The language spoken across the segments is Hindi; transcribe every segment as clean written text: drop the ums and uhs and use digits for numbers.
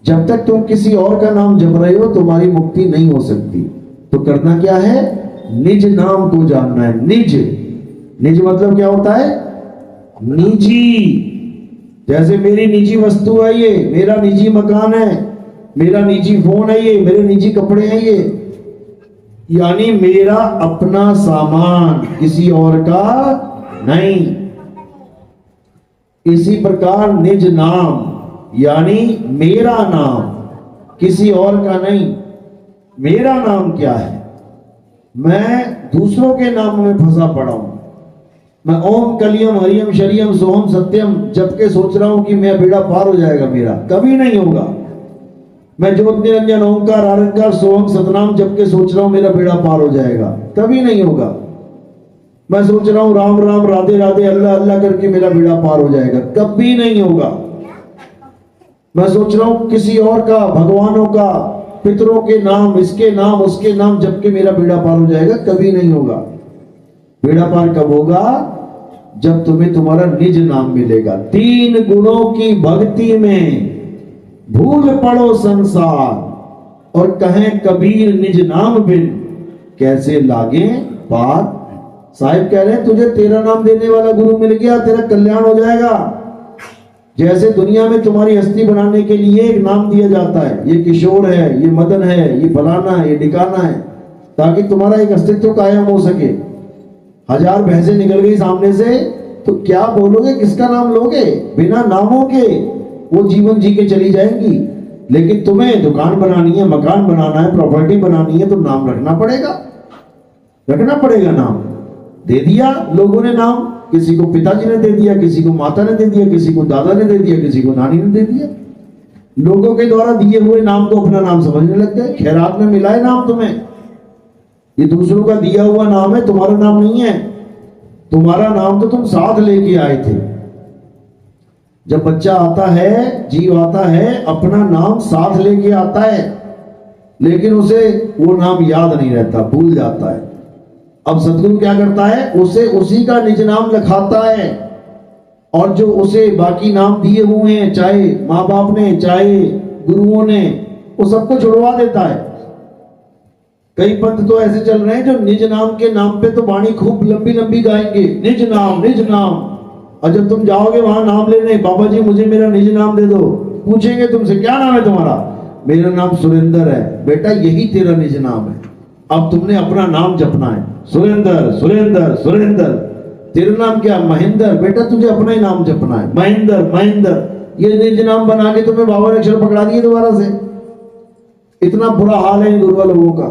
जब तक तुम किसी और का नाम जप रहे हो तुम्हारी मुक्ति नहीं हो सकती। तो करना क्या है? निज नाम को जानना है। निज, निज मतलब क्या होता है? निजी। जैसे मेरी निजी वस्तु है ये, मेरा निजी मकान है, मेरा निजी फोन है ये, मेरे निजी कपड़े हैं ये, यानी मेरा अपना सामान, किसी और का नहीं। इसी प्रकार निज नाम यानी मेरा नाम, किसी और का नहीं। मेरा नाम क्या है? मैं दूसरों के नाम में फंसा पड़ा हूं। मैं ओम कलियम हरियम शरियम सोहम सत्यम जब के सोच रहा हूं कि मैं बेड़ा पार हो जाएगा, मेरा कभी नहीं होगा। मैं ज्योत निरंजन ओंकार आरंकार सोहम सतनाम जब के सोच रहा हूं मेरा बेड़ा पार हो जाएगा, कभी नहीं होगा। मैं सोच रहा हूं राम राम राधे राधे अल्लाह अल्लाह करके मेरा बेड़ा पार हो जाएगा, कभी नहीं होगा। मैं सोच रहा हूं किसी और का, भगवानों का, पितरों के नाम, इसके नाम उसके नाम जब के मेरा बेड़ा पार हो जाएगा, कभी नहीं होगा। बेड़ा पार कब होगा? जब तुम्हें तुम्हारा निज नाम मिलेगा। तीन गुणों की भक्ति में भूल पड़ो संसार और कहें कबीर निज नाम बिन कैसे लागे पार। साहिब कह रहे हैं तुझे तेरा नाम देने वाला गुरु मिल गया, तेरा कल्याण हो जाएगा। जैसे दुनिया में तुम्हारी हस्ती बनाने के लिए एक नाम दिया जाता है, ये किशोर है, ये मदन है, ये फलाना है, ये डिकाना है, ताकि तुम्हारा एक अस्तित्व कायम हो सके। हजार भैंसें निकल गई सामने से तो क्या बोलोगे, किसका नाम लोगे? बिना नामों के वो जीवन जी के चली जाएंगी। लेकिन तुम्हें दुकान बनानी है, मकान बनाना है, प्रॉपर्टी बनानी है तो नाम रखना पड़ेगा, रखना पड़ेगा। नाम दे दिया लोगों ने, नाम किसी को पिताजी ने दे दिया, किसी को माता ने दे दिया, किसी को दादा ने दे दिया, किसी को नानी ने दे दिया। लोगों के द्वारा दिए हुए नाम को अपना नाम समझने लग गए। खैरात में मिला है नाम तुम्हें, ये दूसरों का दिया हुआ नाम है, तुम्हारा नाम नहीं है। तुम्हारा नाम तो तुम साथ लेके आए थे। जब बच्चा आता है, जीव आता है, अपना नाम साथ लेके आता है, लेकिन उसे वो नाम याद नहीं रहता, भूल जाता है। अब सदगुरु क्या करता है? उसे उसी का निज नाम लिखाता है, और जो उसे बाकी नाम दिए हुए हैं, चाहे माँ बाप ने, चाहे गुरुओं ने, वो सबको छुड़वा देता है। कई पंथ तो ऐसे चल रहे हैं जो निज नाम के नाम पे तो वाणी खूब लंबी लंबी गाएंगे, निज नाम निज नाम। और जब तुम जाओगे वहां नाम लेने, बाबा जी मुझे मेरा निज नाम दे दो, पूछेंगे तुमसे क्या नाम है तुम्हारा? मेरा नाम सुरेंद्र है। बेटा यही तेरा निज नाम है, अब तुमने अपना नाम जपना है। सुरेंद्र सुरेंद्र सुरेंद्र। तेरा नाम क्या? महेंद्र। बेटा तुझे अपना ही नाम जपना है, महेंद्र महेंद्र। ये निज नाम बना के तुम्हें बाबा ने अक्षर पकड़ा दिए दोबारा से। इतना बुरा हाल है इन गुरुआ लोगों का।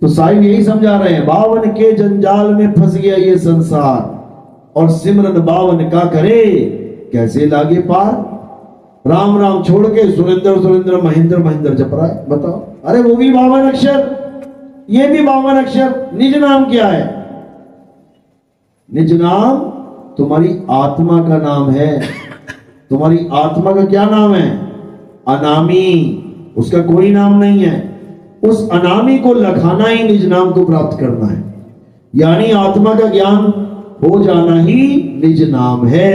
तो साहिब यही समझा रहे हैं, बावन के जंजाल में फंस गया ये संसार, और सिमरन बावन का करे कैसे लागे पार। राम राम छोड़ के सुरेंद्र सुरेंद्र महेंद्र महेंद्र जप रहा है। बताओ, अरे वो भी 52 अक्षर, ये भी 52 अक्षर। निज नाम क्या है? निज नाम तुम्हारी आत्मा का नाम है। तुम्हारी आत्मा का क्या नाम है? अनामी। उसका कोई नाम नहीं है। उस अनामी को लखाना ही निज नाम को प्राप्त करना है, यानी आत्मा का ज्ञान हो जाना ही निज नाम है।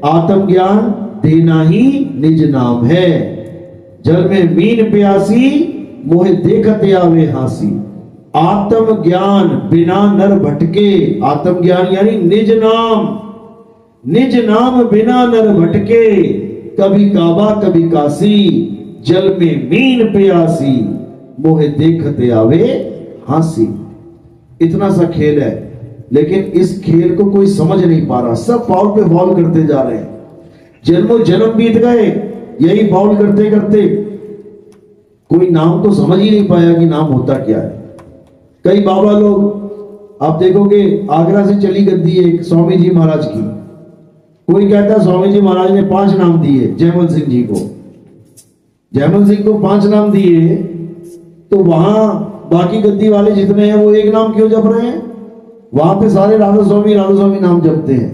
आत्म ज्ञान देना ही निज नाम है। जल में मीन प्यासी मोहे देखते आवे हासी। आत्म ज्ञान बिना नर भटके। आत्म ज्ञान यानी निज नाम, निज नाम बिना नर भटके। कभी काबा कभी काशी, जल में मीन प्यासी मोहे देखते आवे हासी। इतना सा खेल है, लेकिन इस खेल को कोई समझ नहीं पा रहा। सब फाउल पे फाउल करते जा रहे हैं। जन्मों जन्म बीत गए यही फाउल करते करते, कोई नाम को समझ ही नहीं पाया कि नाम होता क्या है। कई बाबा लोग आप देखोगे, आगरा से चली गद्दी एक स्वामी जी महाराज की। कोई कहता स्वामी जी महाराज ने 5 नाम दिए जयमल सिंह जी को। जयमल सिंह को 5 नाम दिए, तो वहां बाकी गद्दी वाले जितने हैं वो एक नाम क्यों जप रहे हैं? वहां पे सारे राधा स्वामी नाम जपते हैं,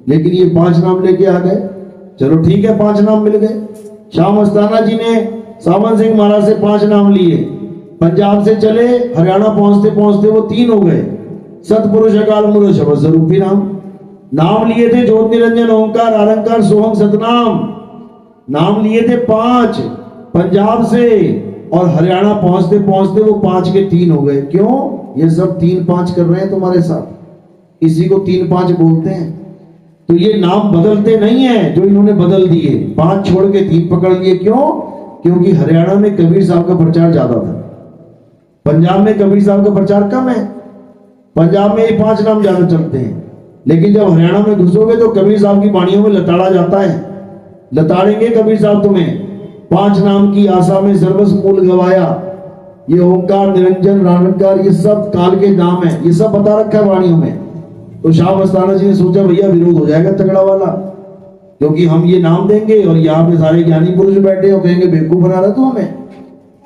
लेकिन ये 5 नाम लेके आ गए। चलो ठीक है, 5 नाम मिल गए। श्याम अस्थाना जी ने सावन सिंह महाराज से 5 नाम लिए। पंजाब से चले, हरियाणा पहुंचते पहुंचते वो 3 हो गए। सतपुरुष अकाल मूर्त शब्द स्वरूपी नाम लिए थे ज्योत निरंजन ओंकार आरंकार सोहम सतनाम। नाम लिए थे 5, पंजाब से और हरियाणा पहुंचते पहुंचते वो 5 के 3 हो गए। क्यों? ये सब 3-5 कर रहे हैं तुम्हारे साथ, इसी को 3-5 बोलते हैं। तो ये नाम बदलते नहीं है जो इन्होंने बदल दिए, 5 छोड़ के 3 पकड़ लिए। क्यों? क्योंकि हरियाणा में कबीर साहब का प्रचार ज्यादा था, पंजाब में कबीर साहब का प्रचार कम है। पंजाब में ये 5 नाम ज्यादा चलते हैं, लेकिन जब हरियाणा में घुसोगे तो कबीर साहब की वाणियों में लताड़ा जाता है। लताड़ेंगे कबीर साहब तुम्हें, 5 नाम की आशा में सर्वस्व मूल गवाया, ये ओंकार निरंजन रानकार, ये सब काल के नाम है, ये सब बता रखा है वाणियों में। तो शाह मस्ताना जी ने सोचा भैया विरोध हो जाएगा तगड़ा वाला, क्योंकि हम ये नाम देंगे और यहाँ पे सारे ज्ञानी पुरुष बैठे हो, कहेंगे बेवकूफ बना रहा तू हमें।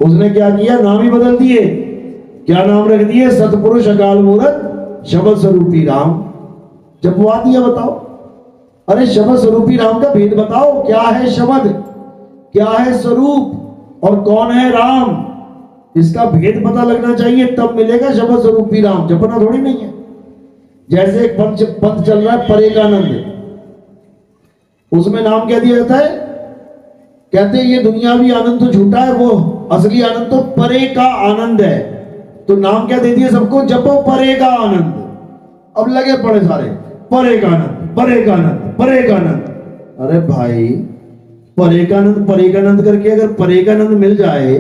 उसने क्या किया? नाम ही बदल दिए। क्या नाम रख दिए? सतपुरुष अकाल मूरत शब्द स्वरूपी राम। जपवा दिया। बताओ, अरे शब्द स्वरूपी राम का भेद बताओ, क्या है शब्द, क्या है स्वरूप और कौन है राम, इसका भेद पता लगना चाहिए, तब मिलेगा शब्द स्वरूपी राम। जपना थोड़ी नहीं है। जैसे एक पंथ चल रहा है परेकानंद, उसमें नाम क्या दिया जाता है? कहते हैं ये दुनियावी आनंद तो झूठा है, वो असली आनंद तो परे का आनंद है। तो नाम क्या दे दिया सबको? जपो परे का आनंद। अब लगे पड़े सारे परे का आनंद, परे का आनंद, परे का आनंद। अरे भाई, परे का आनंद करके अगर परे का आनंद मिल जाए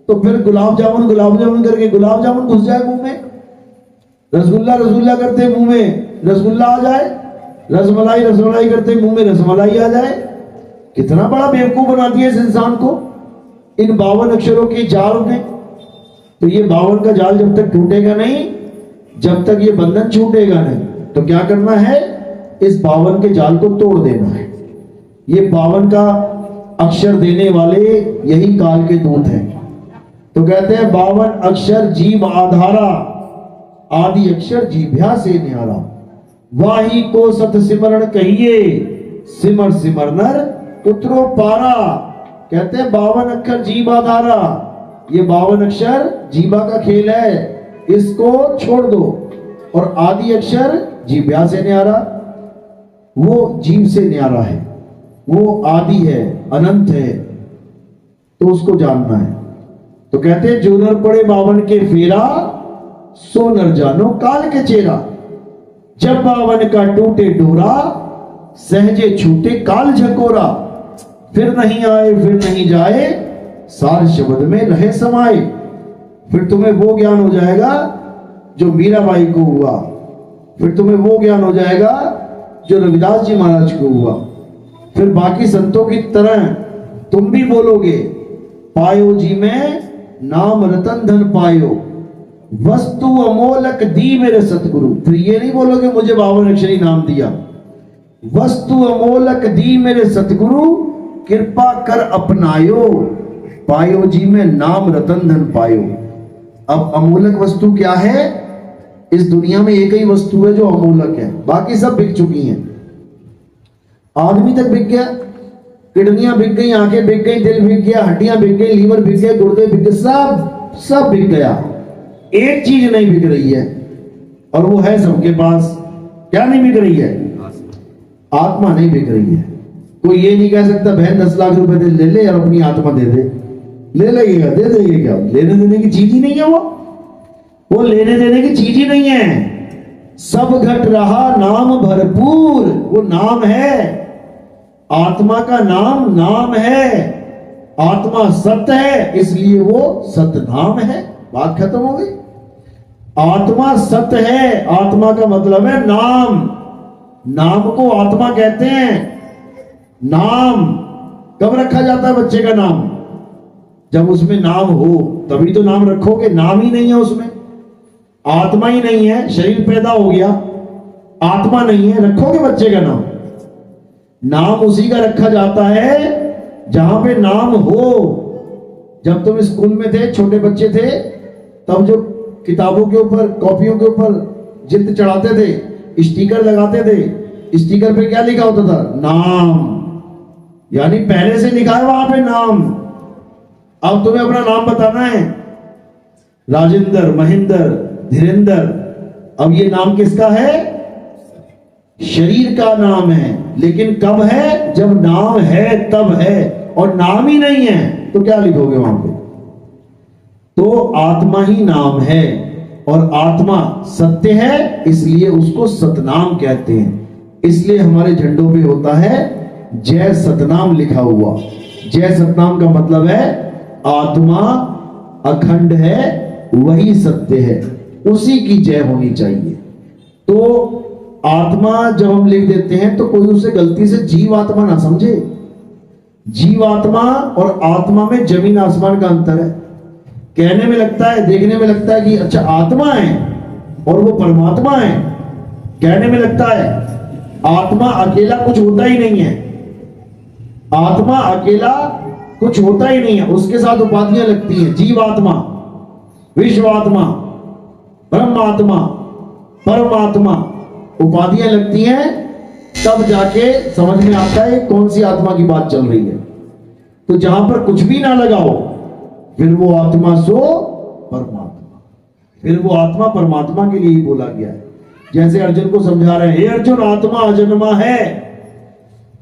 तो फिर गुलाब जामुन करके गुलाब जामुन घुस जाए मुंह में, रसगुल्ला करते मुंह में रसगुल्ला आ जाए, रसमलाई करते मुंह में रसमलाई आ जाए। कितना बड़ा बेवकूफ बना दिया इस इंसान को इन 52 अक्षरों के जाल ने। तो ये 52 का जाल जब तक टूटेगा नहीं, जब तक ये बंधन छूटेगा नहीं, तो क्या करना है? इस 52 के जाल को तोड़ देना है। ये 52 का अक्षर देने वाले यही काल के दूत हैं। तो कहते हैं 52 अक्षर जीव आधारा, आदि अक्षर जीभ्या से न्यारा, वाही को सत सिमरण कहिए, सिमर सिमर नर उतरो पारा। कहते हैं 52 अक्षर जीवाधारा, ये 52 अक्षर जीवा का खेल है, इसको छोड़ दो। और आदि अक्षर जीव्या से न्यारा, वो जीव से न्यारा है, वो आदि है, अनंत है, तो उसको जानना है। तो कहते हैं जो नर पड़े 52 के फेरा, सो नर जानो काल के चेहरा। जब 52 का टूटे डोरा, सहजे छूटे काल झकोरा। फिर नहीं आए फिर नहीं जाए, सार शब्द में रहे समाये। फिर तुम्हें वो ज्ञान हो जाएगा जो मीराबाई को हुआ, फिर तुम्हें वो ज्ञान हो जाएगा जो रविदास जी महाराज को हुआ। फिर बाकी संतों की तरह तुम भी बोलोगे, पायो जी में नाम रतन धन पायो, वस्तु अमोलक दी मेरे सतगुरु। फिर ये नहीं बोलोगे मुझे 52 अक्षरी नाम दिया, वस्तु अमोलक दी मेरे सतगुरु, कृपा कर अपनायो, पायो जी में नाम रतन धन पायो। अब अमोलक वस्तु क्या है? इस दुनिया में एक ही वस्तु है जो अमोलक है, बाकी सब बिक चुकी हैं। आदमी तक बिक गया, किडनियां बिक गई, आंखें बिक गई, दिल बिक गया, हड्डियां बिक गई, लीवर बिक गए, गुर्दे बिक गए, सब बिक गया। एक चीज नहीं बिक रही है, और वो है सबके पास। क्या नहीं बिक रही है? आत्मा नहीं बिक रही है। कोई ये नहीं कह सकता बहन 10 लाख रुपए दे, ले ले और अपनी आत्मा दे दे। ले लगेगा, दे देंगे, क्या लेने देने की चीज ही नहीं है वो लेने देने की चीज ही नहीं है। सब घट रहा नाम भरपूर, वो नाम है, आत्मा का नाम है। आत्मा सत्य है, इसलिए वो सत्य नाम है। बात खत्म हो गई। आत्मा सत्य है, आत्मा का मतलब है नाम। नाम को आत्मा कहते हैं। नाम कब रखा जाता है बच्चे का नाम? जब उसमें नाम हो तभी तो नाम रखोगे। नाम ही नहीं है उसमें, आत्मा ही नहीं है, शरीर पैदा हो गया, आत्मा नहीं है, रखोगे बच्चे का नाम? नाम उसी का रखा जाता है जहां पे नाम हो। जब तुम स्कूल में थे, छोटे बच्चे थे, तब जो किताबों के ऊपर, कॉपियों के ऊपर जिल्द चढ़ाते थे, स्टिकर लगाते थे, स्टिकर पे क्या लिखा होता था? नाम। यानी पहले से लिखा है वहां पे नाम। अब तुम्हें अपना नाम बताना है, राजेंद्र, महेंद्र, धीरेंद्र। अब ये नाम किसका है? शरीर का नाम है। लेकिन कब है? जब नाम है तब है, और नाम ही नहीं है तो क्या लिखोगे वहां पे? तो आत्मा ही नाम है और आत्मा सत्य है, इसलिए उसको सतनाम कहते हैं। इसलिए हमारे झंडों पे होता है जय सतनाम लिखा हुआ। जय सतनाम का मतलब है आत्मा अखंड है, वही सत्य है, उसी की जय होनी चाहिए। तो आत्मा जब हम लिख देते हैं तो कोई उसे गलती से जीवात्मा ना समझे। जीवात्मा और आत्मा में जमीन आसमान का अंतर है। कहने में लगता है, देखने में लगता है कि अच्छा आत्मा है और वो परमात्मा है। कहने में लगता है आत्मा अकेला कुछ होता ही नहीं है, आत्मा अकेला कुछ होता ही नहीं है, उसके साथ उपाधियां लगती हैं। जीवात्मा, विश्वात्मा, ब्रह्मात्मा, परमात्मा, उपाधियां लगती हैं, तब जाके समझ में आता है कौन सी आत्मा की बात चल रही है। तो जहां पर कुछ भी ना लगाओ, फिर वो आत्मा सो परमात्मा, फिर वो आत्मा परमात्मा के लिए ही बोला गया है। जैसे अर्जुन को समझा रहे हैं, हे अर्जुन आत्मा अजन्मा है।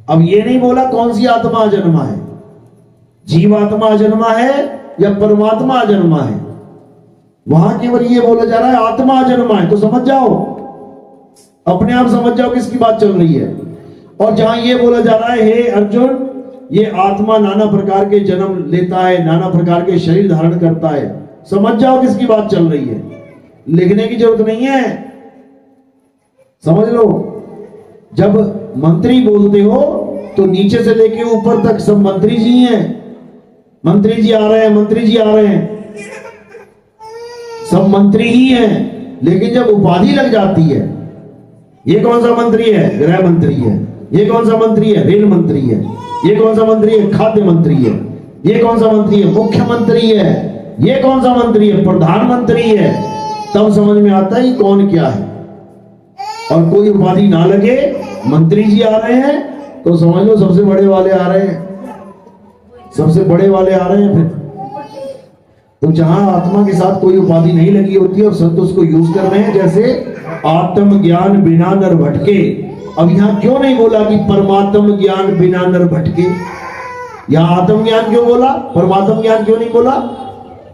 अब ये नहीं बोला कौन सी आत्मा अजन्मा है, जीवात्मा अजन्मा है या परमात्मा अजन्मा है। वहां केवल ये बोला जा रहा है आत्मा अजन्मा है। तो समझ जाओ, अपने आप समझ जाओ किसकी बात चल रही है। और जहां ये बोला जा रहा है हे अर्जुन, ये आत्मा नाना प्रकार के जन्म लेता है, नाना प्रकार के शरीर धारण करता है, समझ जाओ किसकी बात चल रही है। लिखने की जरूरत नहीं है, समझ लो। जब मंत्री बोलते हो तो नीचे से लेके ऊपर तक सब मंत्री जी हैं। मंत्री जी आ रहे हैं, मंत्री जी आ रहे हैं, सब मंत्री ही हैं। लेकिन जब उपाधि लग जाती है, ये कौन सा मंत्री है, गृह मंत्री है, ये कौन सा मंत्री है, रेल मंत्री है, ये कौन सा मंत्री है, खाद्य मंत्री है, ये कौन सा मंत्री है, मुख्यमंत्री है, ये कौन सा मंत्री है, प्रधानमंत्री है, तब समझ में आता है कौन क्या है। और कोई उपाधि ना लगे, मंत्री जी आ रहे हैं तो समझ लो सबसे बड़े वाले आ रहे हैं, सबसे बड़े वाले आ रहे हैं। फिर तो जहां आत्मा के साथ कोई उपाधि नहीं लगी होती है और संत उसको यूज कर रहे हैं, जैसे आत्म ज्ञान बिना नर भटके। अब यहां क्यों नहीं बोला कि परमात्म ज्ञान बिना नर भटके? यहां आत्म ज्ञान क्यों बोला, परमात्म ज्ञान क्यों नहीं बोला?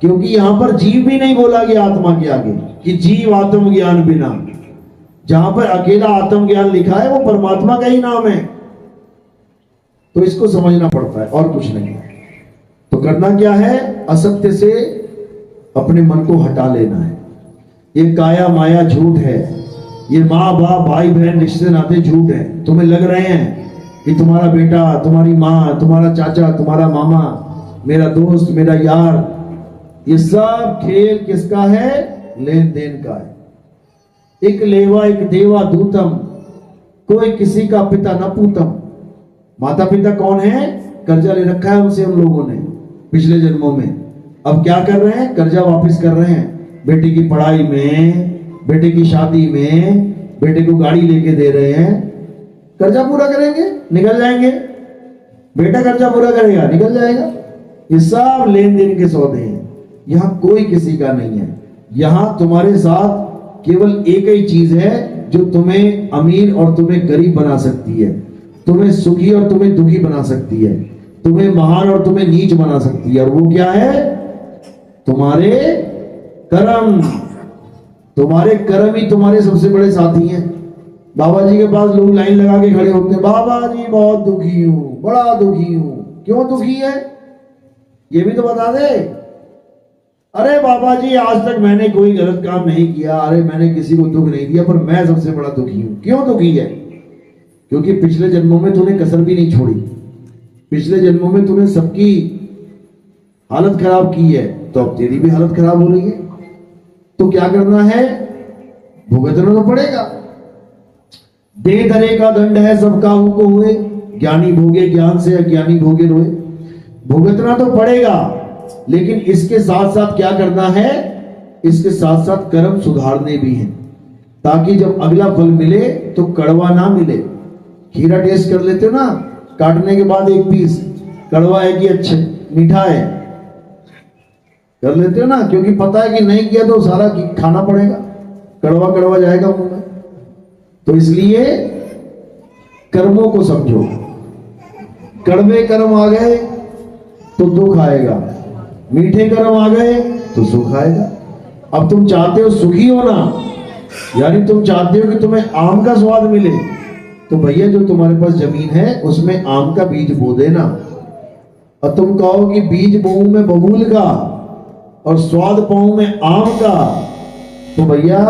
क्योंकि यहां पर जीव भी नहीं बोला गया आत्मा के आगे कि जीव आत्म ज्ञान बिना। जहां पर अकेला आत्म ज्ञान लिखा है वो परमात्मा का ही नाम है। तो इसको समझना पड़ता है और कुछ नहीं। तो करना क्या है, असत्य से अपने मन को हटा लेना है। ये काया माया झूठ है, ये माँ बाप भाई बहन रिश्ते नाते झूठ है। तुम्हें लग रहे हैं कि तुम्हारा बेटा, तुम्हारी माँ, तुम्हारा चाचा, तुम्हारा मामा, मेरा दोस्त, मेरा यार, ये सब खेल किसका है, लेन देन का है। एक लेवा एक देवा दूतम, कोई किसी का पिता न पूतम। माता पिता कौन है, कर्जा ले रखा है उनसे हम लोगों ने पिछले जन्मों में। अब क्या कर रहे हैं, कर्जा वापस कर रहे हैं। बेटी की पढ़ाई में, बेटे की शादी में, बेटे को गाड़ी लेके दे रहे हैं। कर्जा पूरा करेंगे, निकल जाएंगे। बेटा कर्जा पूरा करेगा, निकल जाएगा। ये सब लेन देन के सौदे हैं। यहां कोई किसी का नहीं है। यहां तुम्हारे साथ केवल एक ही चीज है जो तुम्हें अमीर और तुम्हें गरीब बना सकती है, तुम्हें सुखी और तुम्हें दुखी बना सकती है, तुम्हें महान और तुम्हें नीच बना सकती है। और वो क्या है, तुम्हारे कर्म। तुम्हारे कर्म ही तुम्हारे सबसे बड़े साथी हैं। बाबा जी के पास लोग लाइन लगा के खड़े होते हैं, बाबा जी बहुत दुखी हूं, बड़ा दुखी हूं। क्यों दुखी है ये भी तो बता दे। अरे बाबा जी आज तक मैंने कोई गलत काम नहीं किया, अरे मैंने किसी को दुख नहीं दिया, पर मैं सबसे बड़ा दुखी हूं। क्यों दुखी है, क्योंकि पिछले जन्मों में तूने कसर भी नहीं छोड़ी, पिछले जन्मों में तूने सबकी हालत खराब की है, तो अब तेरी भी हालत खराब हो रही है। तो क्या करना है, भुगतना तो पड़ेगा। दे धरे का दंड है सब काहू को हुए, ज्ञानी भोगे ज्ञान से अज्ञानी भोगे रोए। भुगतना तो पड़ेगा, लेकिन इसके साथ साथ क्या करना है, इसके साथ साथ कर्म सुधारने भी हैं, ताकि जब अगला फल मिले तो कड़वा ना मिले। खीरा टेस्ट कर लेते हो ना, काटने के बाद एक पीस कड़वा है कि अच्छा मीठा है, कर लेते हो ना, क्योंकि पता है कि नहीं किया तो सारा खाना पड़ेगा, कड़वा कड़वा जाएगा मुंह में। तो इसलिए कर्मों को समझो। कड़वे कर्म आ गए तो दुख आएगा, मीठे कर्म आ गए तो सुख आएगा। अब तुम चाहते हो सुखी होना, यानी तुम चाहते हो कि तुम्हें आम का स्वाद मिले, तो भैया जो तुम्हारे पास जमीन है उसमें आम का बीज बो देना। और तुम कहो कि बीज बोऊं मैं बबूल का और स्वाद पाऊं मैं आम का, तो भैया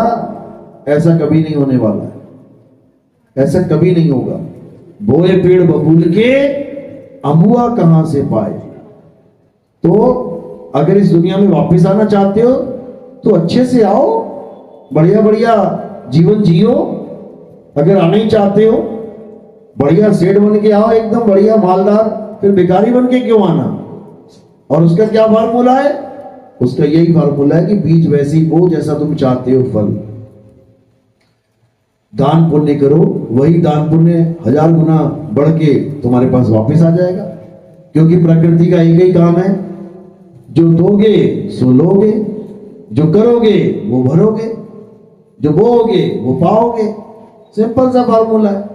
ऐसा कभी नहीं होने वाला है, ऐसा कभी नहीं होगा। बोए पेड़ बबूल के, अम्बुआ कहां से पाए। तो अगर इस दुनिया में वापस आना चाहते हो तो अच्छे से आओ, बढ़िया बढ़िया जीवन जियो। अगर आना ही चाहते हो बढ़िया सेठ बन के आओ, एकदम बढ़िया मालदार, फिर भिखारी बन के क्यों आना। और उसका क्या फार्मूला है? उसका यही फार्मूला है कि बीज वैसी बो जैसा तुम चाहते हो फल। दान पुण्य करो, वही दान पुण्य 1000 गुना बढ़ के तुम्हारे पास वापस आ जाएगा। क्योंकि प्रकृति का एक ही काम है, जो दोगे सो लोगे, जो करोगे वो भरोगे, जो बोओगे वो पाओगे। सिंपल सा फार्मूला है।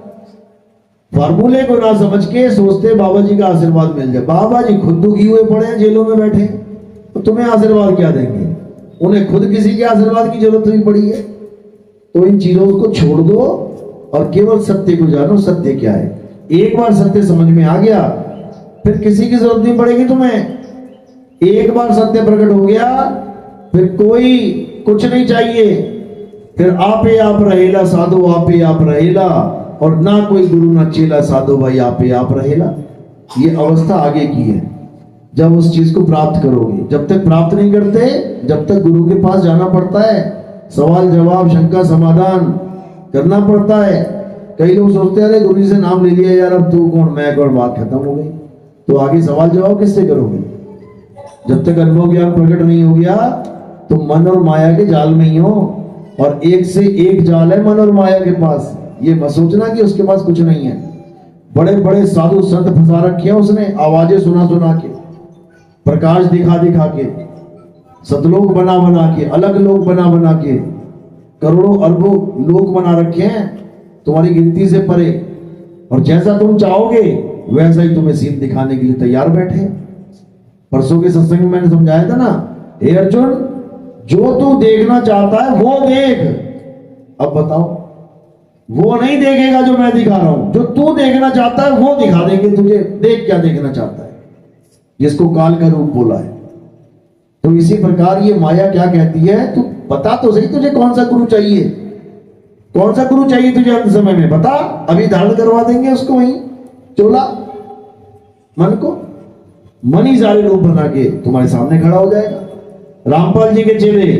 फार्मूले को ना समझ के सोचते बाबा जी का आशीर्वाद मिल जाए। बाबा जी खुद दुखी हुए पड़े हैं, जेलों में बैठे, तो तुम्हें आशीर्वाद क्या देंगे? उन्हें खुद किसी के आशीर्वाद की जरूरत नहीं पड़ी है। तो इन चीजों को छोड़ दो और केवल सत्य को जानो। सत्य क्या है? एक बार सत्य समझ में आ गया फिर किसी की जरूरत नहीं पड़ेगी तुम्हें। एक बार सत्य प्रकट हो गया फिर कोई कुछ नहीं चाहिए। फिर आपे आप रहेला साधु, आपे आप रहेला, और ना कोई गुरु ना चेला, साधु भाई आपे आप रहेला। ये अवस्था आगे की है, जब उस चीज को प्राप्त करोगे। जब तक प्राप्त नहीं करते, जब तक गुरु के पास जाना पड़ता है, सवाल जवाब शंका समाधान करना पड़ता है। कई लोग सोचते हैं अरे गुरु जी से नाम ले लिया यार, अब तू कौन मैं कौन, बात खत्म हो गई। तो आगे सवाल जवाब किससे करोगे? जब तक अनुभव ज्ञान प्रकट नहीं हो गया तो मन और माया के जाल में ही हो। और एक से एक जाल है मन और माया के पास। ये मत सोचना कि उसके पास कुछ नहीं है। बड़े बड़े साधु संत फंसा रखे हैं उसने, आवाजें सुना सुना के, प्रकाश दिखा दिखा के, सतलोक बना बना के, अलग लोग बना बना के, करोड़ों अरबों लोग बना रखे हैं तुम्हारी गिनती से परे। और जैसा तुम चाहोगे वैसा ही तुम्हें सीन दिखाने के लिए तैयार बैठे। परसों के सत्संग में मैंने समझाया था ना, हे अर्जुन, जो तू देखना चाहता है वो देख। अब बताओ, वो नहीं देखेगा जो मैं दिखा रहा हूं, जो तू देखना चाहता है वो दिखा देंगे तुझे। देख क्या देखना चाहता है, जिसको काल का रूप बोला है। तो इसी प्रकार ये माया क्या कहती है, तू बता तो सही तुझे कौन सा गुरु चाहिए, कौन सा गुरु चाहिए तुझे अंत समय में, बता। अभी धारण करवा देंगे उसको वहीं चोला मन को। मन ही सारे रूप बना के तुम्हारे सामने खड़ा हो जाएगा। रामपाल जी के चेले,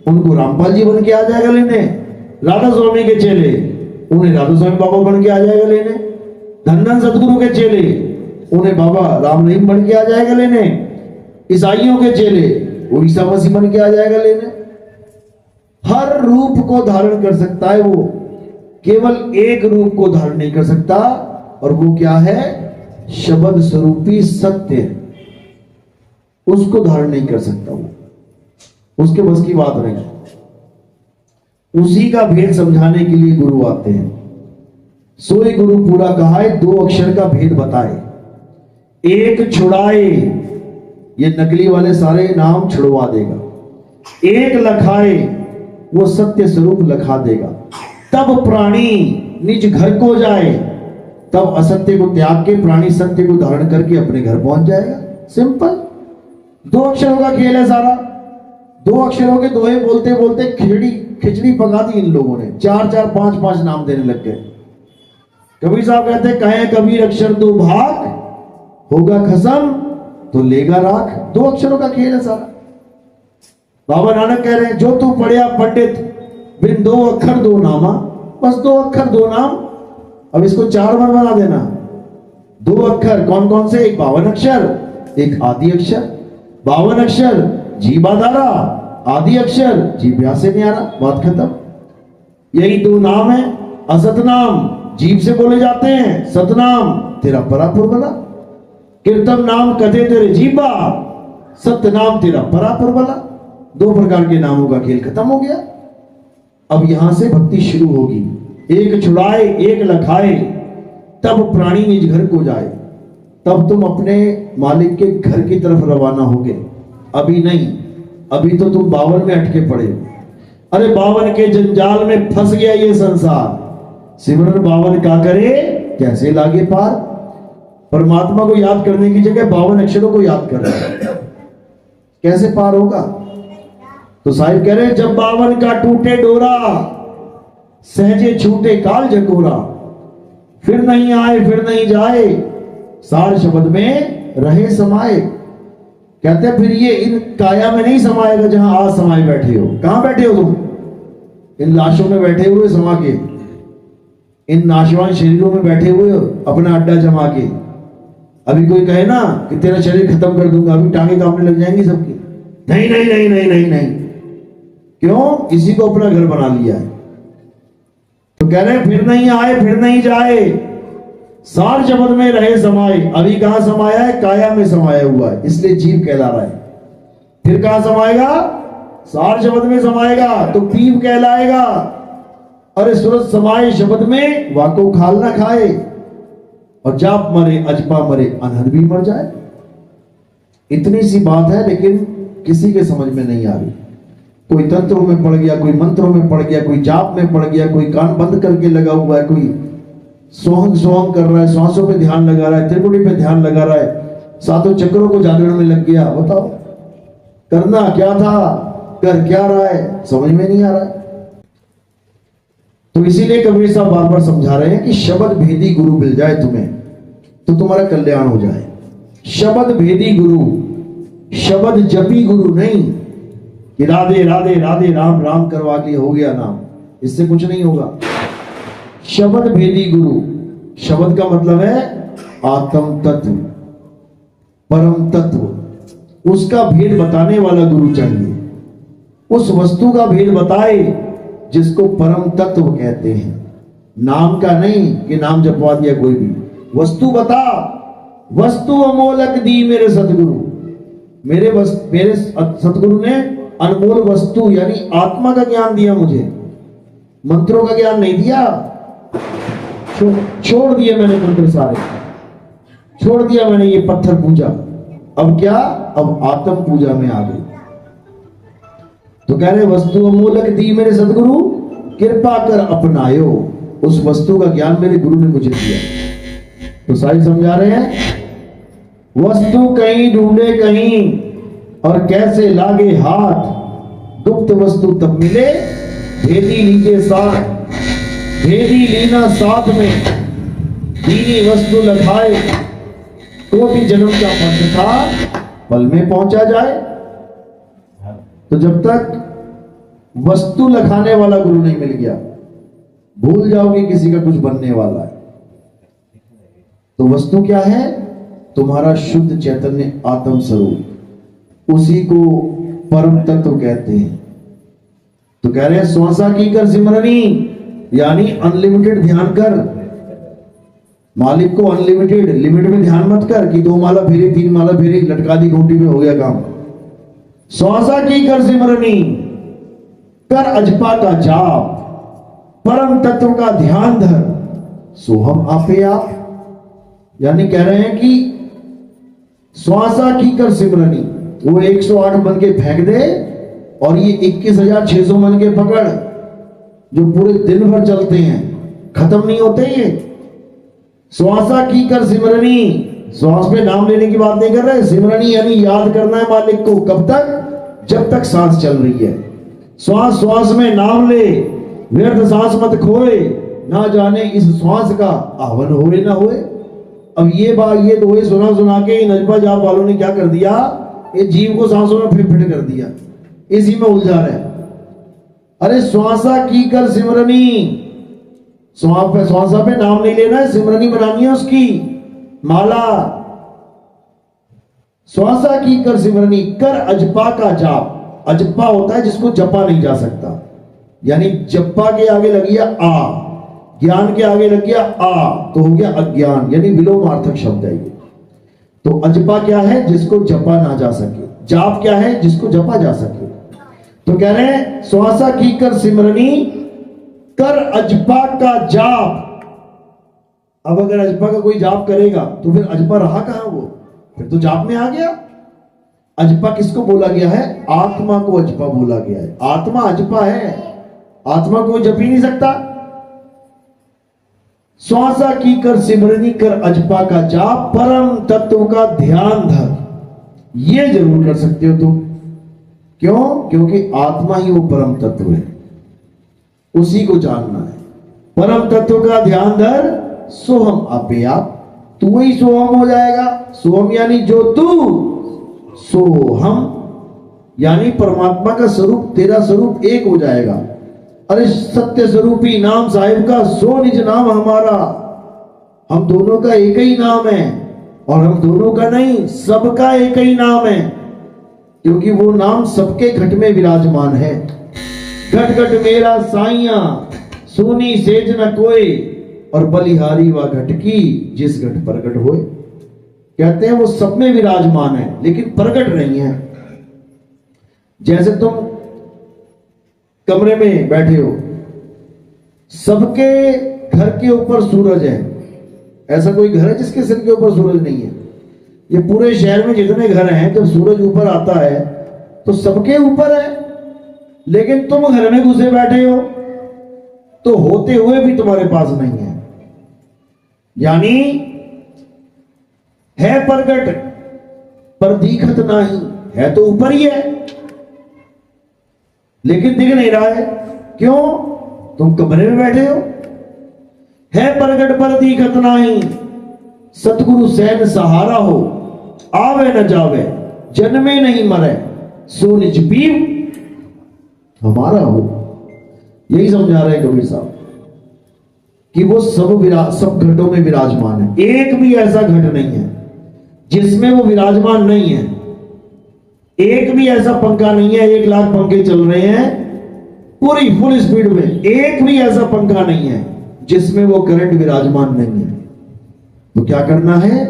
उनको रामपाल जी बन के आ जाएगा लेने। राधा स्वामी के चेले, उन्हें राधा स्वामी बाबा बन के आ जाएगा लेने। धन्ना सतगुरु के चेले, उन्हें बाबा राम रहीम बन के आ जाएगा लेने। ईसाइयों के चेले, वो ईसा मसीह बन के आ जाएगा लेने। हर रूप को धारण कर सकता है वो, केवल एक रूप को धारण नहीं कर सकता, और वो क्या है? शब्द स्वरूपी सत्य। उसको धारण नहीं कर सकता वो, उसके बस की बात नहीं। उसी का भेद समझाने के लिए गुरु आते हैं। सोए गुरु पूरा कहाए, 2 अक्षर का भेद बताए, एक छुड़ाए, ये नकली वाले सारे नाम छुड़वा देगा। एक लखाए, वो सत्य स्वरूप लखा देगा। तब प्राणी निज घर को जाए, तब असत्य को त्याग के प्राणी सत्य को धारण करके अपने घर पहुंच जाएगा। सिंपल 2 अक्षरों का खेल है सारा। 2 अक्षरों के दोहे बोलते बोलते खिचड़ी पका दी इन लोगों ने। 4-4 5-5 नाम देने लग गए। कबीर साहब कहते हैं, कहे कबीर अक्षर 2 भाग, होगा खसम तो लेगा राख। 2 अक्षरों का खेल है सारा। बाबा नानक कह रहे हैं, जो तू पढ़िया पंडित, बिन 2 अक्षर 2 नामा। बस 2 अक्षर 2 नाम। अब इसको 4 बार बना देना। 2 अक्षर कौन कौन से? एक 52 अक्षर, एक आदि अक्षर। 52 अक्षर जी बाधारा, आदि अक्षर जी प्यासे न्यारा। बात खत्म। यही 2 नाम है। असत नाम जीभ से बोले जाते हैं, सतनाम तेरा परापुर बला। कीर्तन नाम कथे तेरे जीबा, सत्य नाम तेरा परापुर बला। 2 प्रकार के नामों का खेल खत्म हो गया। अब यहां से भक्ति शुरू होगी। एक छुड़ाए, एक लखाए, तब प्राणी निज घर को जाए। तब तुम अपने मालिक के घर की तरफ रवाना होगे। अभी नहीं, अभी तो तुम बावन में अटके पड़े हो। अरे बावन के जंजाल में फंस गया ये संसार। सिमरन बावन का करे कैसे लागे पार। परमात्मा को याद करने की जगह 52 अक्षरों को याद कर रहे हैं, कैसे पार होगा। तो साहिब कह रहे हैं, जब 52 का टूटे डोरा, सहजे छूटे काल झकोरा, फिर नहीं आए फिर नहीं जाए, सार शब्द में रहे समाये। कहते हैं फिर ये इन काया में नहीं समाएगा जहां आज समाये बैठे हो। कहां बैठे हो तुम? इन लाशों में बैठे हुए समा के, इन नाशवान शरीरों में बैठे हुए हो अपना अड्डा जमा के। अभी कोई कहे ना कि तेरा शरीर खत्म कर दूंगा, अभी टांगे कांपने लग जाएंगी सबकी। नहीं नहीं नहीं नहीं नहीं नहीं, क्यों? इसी को अपना घर बना लिया है। तो कह रहे फिर नहीं आए फिर नहीं जाए, सार शब्द में रहे समाये। अभी कहां समाया है? काया में समाया हुआ है, इसलिए जीव कहला रहा है। फिर कहां समाएगा? सार शब्द में समाएगा तो पीव कहलाएगा। अरे सूरज समाये शब्द में, वाको खाल ना खाए, और जाप मरे अजपा मरे, अनहद भी मर जाए। इतनी सी बात है, लेकिन किसी के समझ में नहीं आ रही। कोई तंत्रों में पड़ गया, कोई मंत्रों में पड़ गया, कोई जाप में पड़ गया, कोई कान बंद करके लगा हुआ है, कोई सोहंग सोहंग कर रहा है, श्वासों पे ध्यान लगा रहा है, त्रिपुटी पे ध्यान लगा रहा है, सातों चक्रों को जागरण में लग गया। बताओ करना क्या था, कर क्या रहा है, समझ में नहीं आ रहा है। तो इसीलिए कबीर साहब बार बार समझा रहे हैं कि शब्द भेदी गुरु मिल जाए तुम्हें तो तुम्हारा कल्याण हो जाए। शब्द भेदी गुरु, शब्द जपी गुरु नहीं कि राधे राधे राधे राम राम करवा के हो गया नाम, इससे कुछ नहीं होगा। शब्द भेदी गुरु, शब्द का मतलब है आत्म तत्व, परम तत्व, उसका भेद बताने वाला गुरु चाहिए। उस वस्तु का भेद बताए जिसको परम तत्व कहते हैं, नाम का नहीं कि नाम जपवा दिया कोई भी। वस्तु बता, वस्तु अमोलक दी मेरे सतगुरु। मेरे सतगुरु ने अनमोल वस्तु यानी आत्मा का ज्ञान दिया मुझे, मंत्रों का ज्ञान नहीं दिया। छोड़ दिए मैंने मंत्र सारे, छोड़ दिया मैंने ये पत्थर पूजा। अब क्या? अब आत्म पूजा में आ गई। तो कह रहे वस्तु अमूलक दी मेरे सदगुरु, कृपा कर अपनायो। उस वस्तु का ज्ञान मेरे गुरु ने मुझे दिया। तो साहिब समझा रहे हैं, वस्तु कहीं ढूंढे कहीं और कैसे लागे हाथ, गुप्त वस्तु तब मिले भेदी लीजिए साथ, भेदी लीना साथ में, दीनी वस्तु लखाए, कोटि जन्म का पंथ था पल में पहुंचा जाए। तो जब तक वस्तु लखाने वाला गुरु नहीं मिल गया, भूल जाओगे किसी का कुछ बनने वाला है। तो वस्तु क्या है? तुम्हारा शुद्ध चैतन्य आत्म स्वरूप, उसी को परम तत्व कहते हैं। तो कह रहे हैं श्वासा की कर सिमरनी, यानी अनलिमिटेड ध्यान कर। मालिक को अनलिमिटेड, लिमिट में ध्यान मत कर कि 2 माला फेरी 3 माला फेरी लटका दी घूंटी में हो गया काम। श्वासा की कर सिमरनी, कर अजपा का जाप, परम तत्व का ध्यान धर, सोहम आपे आप। यानी कह रहे हैं कि श्वासा की कर सिमरनी, वो 108 मन के फेंक दे और ये 21,600 मन के पकड़, जो पूरे दिन भर चलते हैं, खत्म नहीं होते ये। श्वासा की कर सिमरनी, श्वास पे नाम लेने की बात नहीं कर रहे, सिमरनी यानी याद करना है मालिक को। कब तक? जब तक सांस चल रही है। श्वास श्वास में नाम ले, व्यर्थ सांस मत खोए, ना जाने इस श्वास का आवन होए ना होए। अब ये बात, ये दोहे सुना सुना के इन अजपा जाप वालों ने क्या कर दिया, ये जीव को सांसों में फिट कर दिया, इसी में उलझा रहे। अरे श्वासा की कर सिमरनी, श्वासा पे नाम नहीं लेना है, सिमरनी बनानी है उसकी माला। श्वासा की कर सिमरनी, कर अजपा का जाप। अजपा होता है जिसको जपा नहीं जा सकता, यानी जपा के आगे लग गया आ, ज्ञान के आगे लग गया आ, तो हो गया अज्ञान, यानी विलोमार्थक शब्द है ये। तो अजपा क्या है? जिसको जपा ना जा सके। जाप क्या है? जिसको जपा जा सके। तो कह रहे हैं श्वासा की कर सिमरनी, कर अजपा का जाप, अब अगर अजपा का कोई जाप करेगा तो फिर अजपा रहा कहां वो, फिर तो जाप में आ गया। अजपा किसको बोला गया है? आत्मा को अजपा बोला गया है। आत्मा अजपा है, आत्मा को जप ही नहीं सकता। श्वासा की कर सिमरनी कर अजपा का जाप, परम तत्व का ध्यान धर, ये जरूर कर सकते हो तुम। क्यों? क्योंकि आत्मा ही वो परम तत्व है, उसी को जानना है। परम तत्व का ध्यान धर, सोहम आपे आप, तू ही सोहम हो जाएगा। सोहम यानी जो तू, सोहम यानी परमात्मा का स्वरूप, तेरा स्वरूप एक हो जाएगा। अरे सत्य स्वरूपी नाम साहिब का, सो निज नाम हमारा। हम दोनों का एक ही नाम है, और हम दोनों का नहीं, सबका एक ही नाम है, क्योंकि वो नाम सबके घट में विराजमान है। घट घट मेरा साइया, सोनी सेज न कोई, और बलिहारी व घट की, जिस घट प्रगट होए। कहते हैं वो सब में विराजमान है लेकिन प्रगट नहीं है। जैसे तुम कमरे में बैठे हो, सबके घर के ऊपर सूरज है, ऐसा कोई घर है जिसके सिर के ऊपर सूरज नहीं है? ये पूरे शहर में जितने घर हैं, जब सूरज ऊपर आता है तो सबके ऊपर है, लेकिन तुम घर में घुसे बैठे हो तो होते हुए भी तुम्हारे पास नहीं है। यानी है प्रगट पर दिखत नहीं, है तो ऊपर ही है लेकिन दिख नहीं रहा है। क्यों? तुम कमरे में बैठे हो। है प्रगट पर दिखत नहीं, सतगुरु सैन सहारा हो, आवे न जावे जन्मे नहीं मरे, सो निज पीव हमारा हो। यही समझा रहे कबीर साहब कि वो सब घटों में विराजमान है। एक भी ऐसा घट नहीं है जिसमें वो विराजमान नहीं है। एक भी ऐसा पंखा नहीं है, 1,00,000 पंखे चल रहे हैं पूरी फुल स्पीड में, एक भी ऐसा पंखा नहीं है जिसमें वो करंट विराजमान नहीं है। तो क्या करना है?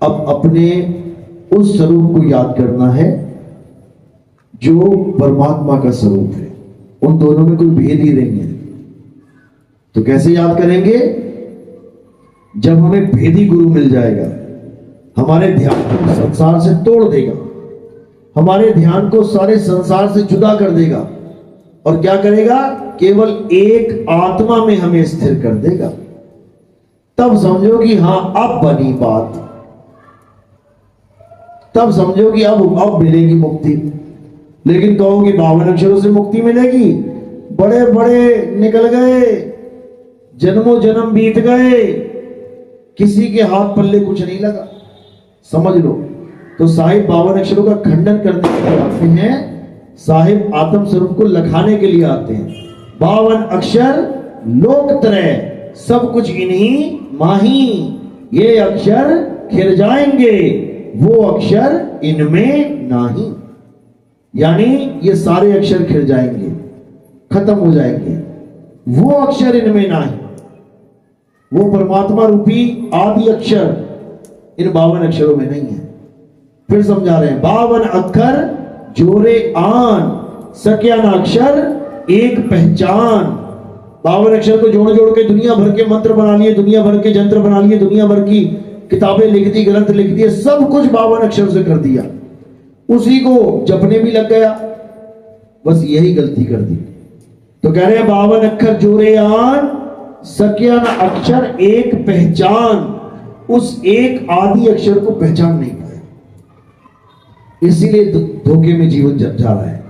अब अपने उस स्वरूप को याद करना है जो परमात्मा का स्वरूप है। उन दोनों में कोई भेद ही नहीं है। तो कैसे याद करेंगे? जब हमें भेदी गुरु मिल जाएगा, हमारे ध्यान को संसार से तोड़ देगा, हमारे ध्यान को सारे संसार से जुदा कर देगा, और क्या करेगा? केवल एक आत्मा में हमें स्थिर कर देगा। तब समझो कि हां अब बनी बात, तब समझो कि अब मिलेगी मुक्ति। लेकिन कहोगे 52 अक्षरों से मुक्ति मिलेगी, बड़े बड़े निकल गए, जन्मों जन्म बीत गए, किसी के हाथ पल्ले कुछ नहीं लगा, समझ लो। तो साहिब 52 अक्षरों का खंडन करने के लिए आते हैं, साहिब आत्म स्वरूप को लखाने के लिए आते हैं। 52 अक्षर लोक त्रय, सब कुछ इन्हीं माही, ये अक्षर खिर जाएंगे, वो अक्षर इनमें नाही। यानी ये सारे अक्षर खिर जाएंगे, खत्म हो जाएंगे, वो अक्षर इनमें नाही। वो परमात्मा रूपी आदि अक्षर इन 52 अक्षरों में नहीं है। फिर समझा रहे हैं, 52 अक्षर जोरे आन, सक्या न अक्षर एक पहचान। 52 अक्षर को जोड़ जोड़ के दुनिया भर के मंत्र बना लिए, दुनिया भर के यंत्र बना लिए, दुनिया भर की किताबें लिख दी, ग्रंथ लिख दिए, सब कुछ 52 अक्षर से कर दिया। उसी को जपने भी लग गया, बस यही गलती कर दी। तो कह रहे हैं 52 अक्षर जोरे आन, सक्या न अक्षर एक पहचान। उस एक आदि अक्षर को पहचान नहीं पाए, इसीलिए धोखे में जीवन जा रहा है।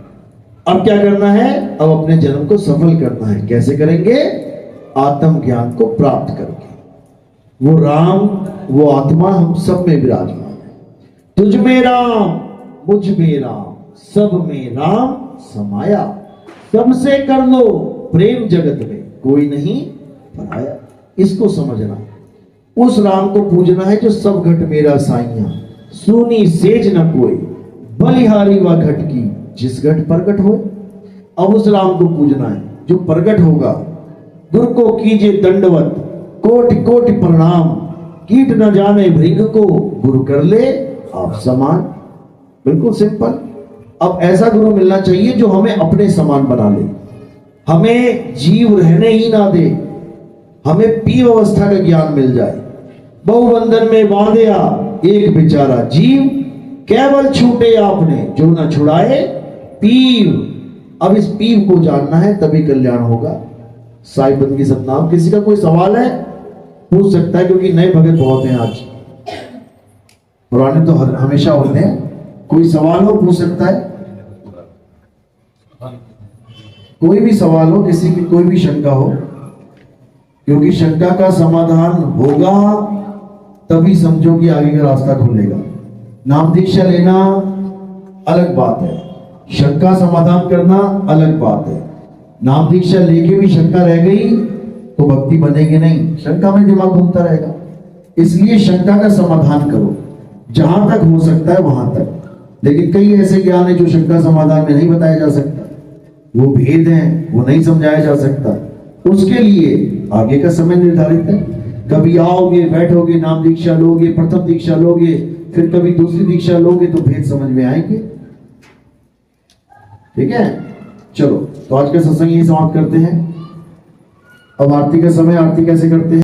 अब क्या करना है? अब अपने जन्म को सफल करना है। कैसे करेंगे? आत्म ज्ञान को प्राप्त करके। वो राम, वो आत्मा हम सब में विराजमान है। तुझ में राम, मुझ में राम, सब में राम समाया, सबसे कर लो प्रेम जगत में, कोई नहीं पराया। इसको समझना, उस राम को पूजना है जो सब घट मेरा साइया, सुनी सेज न कोई, बलिहारी व घट की, जिस घट प्रगट हो। अब उस राम को पूजना है जो प्रगट होगा। गुरु को कीजिए दंडवत, कोटि कोटि प्रणाम, कीट न जाने भृंग को, गुरु कर ले आप समान। बिल्कुल सिंपल। अब ऐसा गुरु मिलना चाहिए जो हमें अपने समान बना ले, हमें जीव रहने ही ना दे, हमें पी अवस्था का ज्ञान मिल जाए। बहुबंधन में बांधया एक बेचारा जीव, केवल छूटे आपने जो न छुड़ाए पीव। अब इस पीव को जानना है तभी कल्याण होगा। साईं बंदगी सतनाम। किसी का कोई सवाल है पूछ सकता है, क्योंकि नए भगत बहुत हैं आज, पुराने तो हमेशा होते हैं। कोई सवाल हो पूछ सकता है, कोई भी सवाल हो, किसी की कोई भी शंका हो, क्योंकि शंका का समाधान होगा तभी समझो कि आगे का रास्ता खुलेगा। नाम दीक्षा लेना अलग बात है, शंका समाधान करना अलग बात है। नाम दीक्षा लेके भी शंका रह गई तो भक्ति बनेगी नहीं, शंका में दिमाग घूमता रहेगा। इसलिए शंका का समाधान करो जहां तक हो सकता है वहां तक। लेकिन कई ऐसे ज्ञान है जो शंका समाधान में नहीं बताया जा सकता, वो भेद हैं, वो नहीं समझाया जा सकता। उसके लिए आगे का समय निर्धारित है। कभी आओगे, बैठोगे, नाम दीक्षा लोगे, प्रथम दीक्षा लोगे, फिर कभी दूसरी दीक्षा लोगे तो भेद समझ में आएंगे। ठीक है, चलो तो आज का सत्संग यही समाप्त करते हैं। अब आरती का समय, आरती कैसे करते हैं?